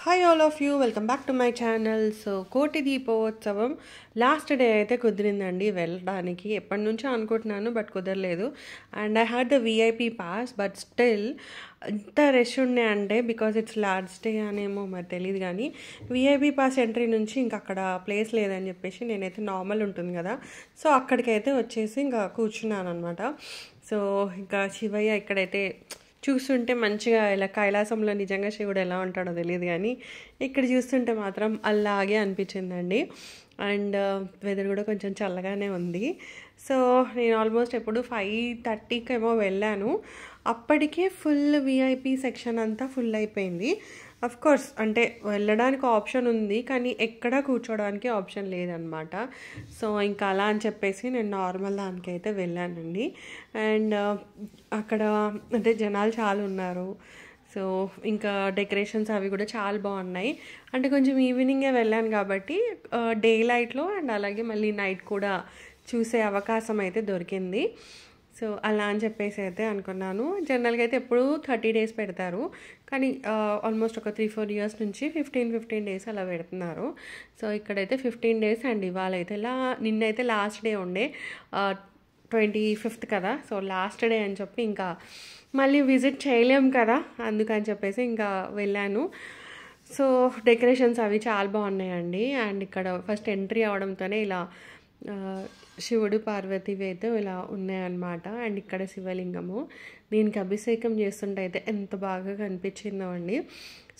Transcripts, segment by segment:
Hi all of you, welcome back to my channel. So కోటి దీపోత్సవం last day అయితే కుదిరిందండి వెళ్ళడానికి. ఎప్పటి నుంచో అనుకుంటున్నాను బట్ కుదరలేదు. And I had the VIP pass, but still ఎంత రష్ ఉండే అంటే బికాజ్ ఇట్స్ లాస్ట్ డే అనేమో మరి తెలియదు, కానీ విఐపి పాస్ ఎంట్రీ నుంచి ఇంకా అక్కడ ప్లేస్ లేదని చెప్పేసి నేనైతే నార్మల్ ఉంటుంది కదా, సో అక్కడికైతే వచ్చేసి ఇంకా కూర్చున్నాను అనమాట. సో ఇంకా శివయ్య ఇక్కడైతే చూస్తుంటే మంచిగా ఇలా కైలాసంలో నిజంగా శివుడు ఎలా ఉంటాడో తెలియదు, కానీ ఇక్కడ చూస్తుంటే మాత్రం అలాగే అనిపించిందండి. అండ్ వెదర్ కూడా కొంచెం చల్లగానే ఉంది. సో నేను ఆల్మోస్ట్ ఎప్పుడు 5:30కి ఏమో వెళ్ళాను. అప్పటికే ఫుల్ విఐపి సెక్షన్ అంతా ఫుల్ అయిపోయింది. కోర్స్ అంటే వెళ్ళడానికి ఆప్షన్ ఉంది, కానీ ఎక్కడ కూర్చోడానికి ఆప్షన్ లేదనమాట. సో ఇంకా అలా అని చెప్పేసి నేను నార్మల్ దానికైతే వెళ్ళానండి. అండ్ అక్కడ అంటే జనాలు చాలా ఉన్నారు. సో ఇంకా డెకరేషన్స్ అవి కూడా చాలా బాగున్నాయి. అంటే కొంచెం ఈవినింగే వెళ్ళాను కాబట్టి డే లైట్లో అండ్ అలాగే మళ్ళీ నైట్ కూడా చూసే అవకాశం అయితే దొరికింది. సో అలా అని చెప్పేసి అయితే అనుకున్నాను. జనరల్గా అయితే ఎప్పుడు 30 days పెడతారు, కానీ ఆల్మోస్ట్ ఒక 3-4 years నుంచి 15 days అలా పెడుతున్నారు. సో ఇక్కడైతే 15 days అండ్ ఇవాళ అయితే నిన్నైతే లాస్ట్ డే ఉండే 25th కదా. సో లాస్ట్ డే అని చెప్పి ఇంకా మళ్ళీ విజిట్ చేయలేం కదా, అందుకని చెప్పేసి ఇంకా వెళ్ళాను. సో డెకరేషన్స్ అవి చాలా బాగున్నాయండి. అండ్ ఇక్కడ ఫస్ట్ ఎంట్రీ అవడంతోనే ఇలా శివుడు పార్వతివి అయితే ఇలా ఉన్నాయన్నమాట. అండ్ ఇక్కడ శివలింగము, దీనికి అభిషేకం చేస్తుంటే అయితే ఎంత బాగా కనిపించిందో అండి.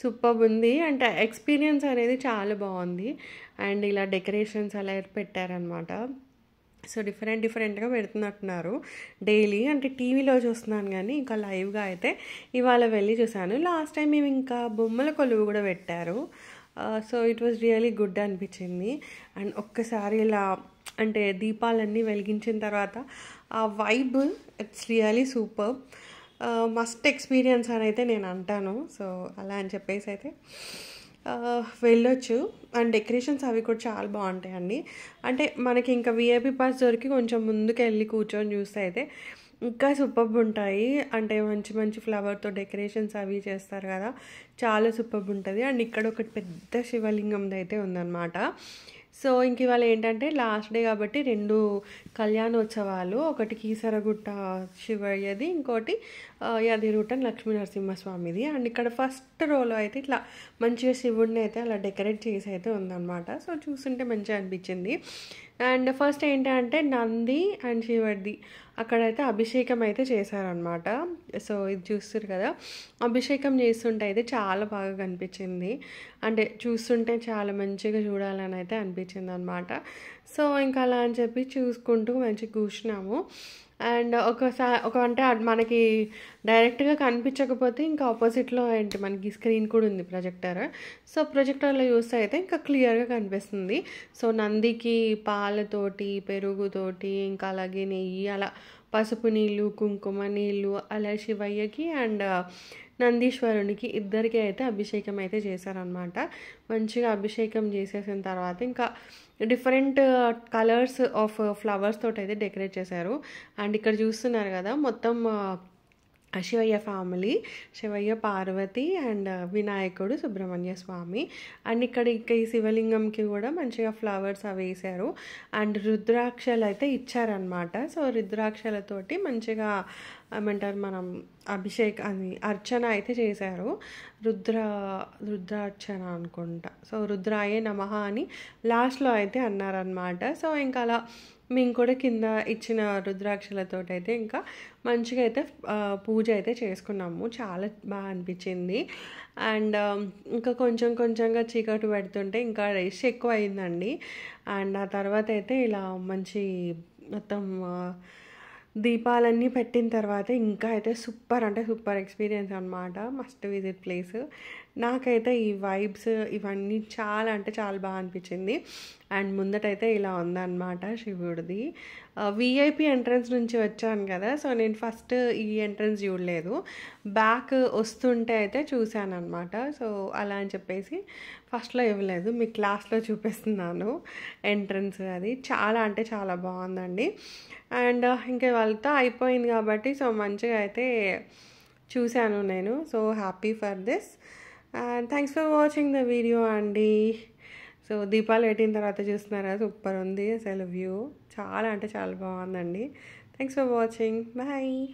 సూపర్ ఉంది. అంటే ఎక్స్పీరియన్స్ అనేది చాలా బాగుంది. అండ్ ఇలా డెకరేషన్స్ అలా పెట్టారనమాట. సో డిఫరెంట్గా పెడుతున్నట్టున్నారు డైలీ. అంటే టీవీలో చూస్తున్నాను, కానీ ఇంకా లైవ్గా అయితే ఇవాళ వెళ్ళి చూశాను. లాస్ట్ టైం మేము ఇంకా బొమ్మల కొలువు కూడా పెట్టారు. So it was really good అనిపించింది. అండ్ ఒక్కసారి ఇలా అంటే దీపాలన్నీ వెలిగించిన తర్వాత ఆ vibe, it's really super. Must experience అని అయితే నేను అంటాను. సో అలా అని చెప్పేసి అయితే వెళ్ళొచ్చు. అండ్ డెకరేషన్స్ అవి కూడా చాలా బాగుంటాయండి. అంటే మనకి ఇంకా విఐపి పాస్ దొరికి కొంచెం ముందుకు వెళ్ళి కూర్చొని చూస్తే అయితే ఇంకా సూపర్బ్ ఉంటాయి. అంటే మంచి ఫ్లవర్తో డెకరేషన్స్ అవి చేస్తారు కదా, చాలా సూపర్బ్ ఉంటుంది. అండ్ ఇక్కడ ఒకటి పెద్ద శివలింగంది అయితే ఉందన్నమాట. సో ఇంక ఇవాళ ఏంటంటే లాస్ట్ డే కాబట్టి 2 కళ్యాణోత్సవాలు, ఒకటి కీసరగుట్ట శివయ్యది, ఇంకోటి యాదిరుటన్ లక్ష్మీ నరసింహస్వామిది. అండ్ ఇక్కడ ఫస్ట్ రోలో అయితే ఇట్లా మంచిగా శివుడిని అయితే అలా డెకరేట్ చేసి అయితే ఉందన్నమాట. సో చూస్తుంటే మంచిగా అనిపించింది. అండ్ ఫస్ట్ ఏంటంటే నంది అండ్ శివుడిది అక్కడైతే అభిషేకం అయితే చేశారనమాట. సో ఇది చూస్తారు కదా, అభిషేకం చేస్తుంటే అయితే చాలా బాగా కనిపించింది. అంటే చూస్తుంటే చాలా మంచిగా చూడాలని అయితే అనిపించింది అనమాట. సో ఇంకా అలా అని చెప్పి చూసుకుంటూ మంచిగా కూర్చున్నాము. అండ్ అంటే మనకి డైరెక్ట్గా కనిపించకపోతే ఇంకా ఆపోజిట్లో ఏంటి మనకి స్క్రీన్ కూడా ఉంది, ప్రొజెక్టర్. సో ప్రొజెక్టర్లో చూస్తే అయితే ఇంకా క్లియర్గా కనిపిస్తుంది. సో నందికి పాలతోటి, పెరుగుతోటి, ఇంకా అలాగే నెయ్యి, అలా పసుపు నీళ్ళు, కుంకుమ నీళ్ళు, అలా శివయ్యకి అండ్ నందీశ్వరునికి ఇద్దరికి అయితే అభిషేకం అయితే చేశారనమాట. మంచిగా అభిషేకం చేసేసిన తర్వాత ఇంకా డిఫరెంట్ కలర్స్ ఆఫ్ ఫ్లవర్స్ తోటి అయితే డెకరేట్ చేశారు. అండ్ ఇక్కడ చూస్తున్నారు కదా, మొత్తం శివయ్య ఫ్యామిలీ, శివయ్య, పార్వతి అండ్ వినాయకుడు, సుబ్రహ్మణ్య స్వామి. అండ్ ఇక్కడ ఈ శివలింగంకి కూడా మంచిగా ఫ్లవర్స్ అవి వేసారు. అండ్ రుద్రాక్షలు అయితే ఇచ్చారనమాట. సో రుద్రాక్షలతోటి మంచిగా ఏమంటారు మనం అది అర్చన అయితే చేశారు. రుద్రార్చన అనుకుంటా. సో రుద్రాయే నమః అని లాస్ట్లో అయితే అన్నారనమాట. సో ఇంకా అలా మేము కూడా కింద ఇచ్చిన రుద్రాక్షలతోటి అయితే ఇంకా మంచిగా అయితే పూజ అయితే చేసుకున్నాము. చాలా బాగా అనిపించింది. అండ్ ఇంకా కొంచెంగా చీకటి పెడుతుంటే ఇంకా రష్ ఎక్కువ అయిందండి. అండ్ ఆ తర్వాత అయితే ఇలా మంచి మొత్తం దీపాలన్నీ పెట్టిన తర్వాత ఇంకా అయితే సూపర్ ఎక్స్పీరియన్స్ అనమాట. Must visit place. నాకైతే ఈ వైబ్స్ ఇవన్నీ చాలా బాగా అనిపించింది. అండ్ ముందటైతే ఇలా ఉందన్నమాట శివుడిది. విఐపి ఎంట్రన్స్ నుంచి వచ్చాను కదా, సో నేను ఫస్ట్ ఈ ఎంట్రన్స్ చూడలేదు, బ్యాక్ వస్తుంటే అయితే చూశాను అనమాట. సో అలా అని చెప్పేసి ఫస్ట్లో ఇవ్వలేదు, మీకు క్లాస్లో చూపిస్తున్నాను ఎంట్రన్స్. అది చాలా బాగుందండి. అండ్ ఇంకా వాళ్ళతో అయిపోయింది కాబట్టి సో మంచిగా అయితే చూశాను నేను. So happy for this. And thanks for watching the video అండి. సో దీపాలు పెట్టిన తర్వాత చూస్తున్నారా, సూపర్ ఉంది అసలు వ్యూ, చాలా అంటే చాలా బాగుందండి. Thanks for watching, bye.